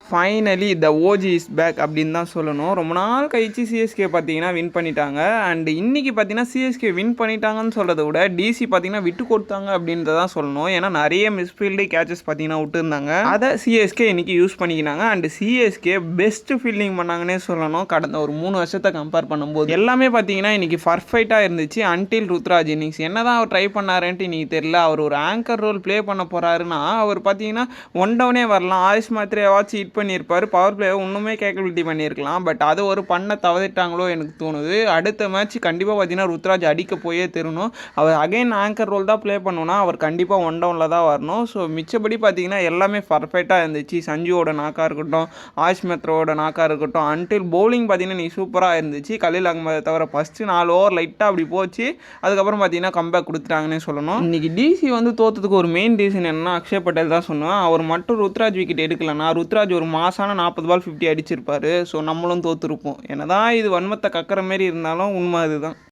Finally the OG is back அப்படின்னு தான் சொல்லணும். ரொம்ப நாள் கழிச்சு சிஎஸ்கே பார்த்தீங்கன்னா வின் பண்ணிட்டாங்க. அண்ட் இன்றைக்கி பார்த்தீங்கன்னா சிஎஸ்கே வின் பண்ணிட்டாங்கன்னு சொல்கிறத விட டிசி பார்த்தீங்கன்னா விட்டு கொடுத்தாங்க அப்படின்றதான் சொல்லணும். ஏன்னா நிறைய மிஸ்ஃபீல்டு கேச்சஸ் பார்த்தீங்கன்னா விட்டுருந்தாங்க. அதை சிஎஸ்கே இன்றைக்கி யூஸ் பண்ணிக்கினாங்க. அண்ட் சிஎஸ்கே பெஸ்ட் ஃபீல்டிங் பண்ணாங்கன்னே சொல்லணும். கடந்த ஒரு 3 வருஷத்தை கம்பேர் பண்ணும்போது எல்லாமே பார்த்தீங்கன்னா இன்றைக்கி பர்ஃபெக்டாக இருந்துச்சு. அன்டில் ருத்ராஜ் இன்னிங்ஸ் என்ன தான் அவர் ட்ரை பண்ணாருன்ட்டு இன்றைக்கி தெரியல. அவர் ஒரு ஆங்கர் ரோல் ப்ளே பண்ண போகிறாருன்னா அவர் பார்த்தீங்கன்னா 1 டவுனே வரலாம். ஆயுஷ் மாத்திரையாவாச்சு ஹிட் பண்ணியிருப்பார். பவர் பிளேவை இன்னுமே கேல்குலேட்டி பண்ணியிருக்கலாம். பட் அது ஒரு பண்ண தவறிட்டாங்களோ எனக்கு தோணுது. அடுத்த மேட்ச் கண்டிப்பாக பார்த்தீங்கன்னா ருத்ராஜ் அடிக்க போயே தெரியணும். அவர் அகைன் ஆங்கர் ரோல் தான் ப்ளே பண்ணணும்னா அவர் கண்டிப்பாக 1 டவுனில் தான் வரணும். ஸோ மிச்சப்படி பார்த்தீங்கன்னா எல்லாமே பர்ஃபெக்டாக இருந்துச்சு. சஞ்சுவோட நாக்காக இருக்கட்டும், ஆயுஷ் மேத்ரோட நாக்காக இருக்கட்டும், அன்டில் பவுலிங் பார்த்தீங்கன்னா நீ சூப்பராக இருந்துச்சு. கலீல் அகமதை தவிர ஃபஸ்ட்டு 4 ஓவர் லைட்டாக அப்படி போச்சு. அதுக்கப்புறம் பார்த்தீங்கன்னா கம்பேக் கொடுத்துட்டாங்கன்னே சொல்லணும். இன்றைக்கி டிசி வந்து தோற்றதுக்கு ஒரு மெயின் ரீசன் என்னன்னா அக்ஷய் பட்டேல் தான் சொன்னேன். அவர் மட்டும் ருத்ராஜ் விக்கெட் எடுக்கலன்னா ருத்ராஜ் ஒரு மாசான 40 பால் 50 அடிச்சிருப்பாரு. ஸோ நம்மளும் தோற்றுருப்போம். என்னதான் இது வன்மத்தை கக்கிற மாரி இருந்தாலும் உண்மை அதுதான்.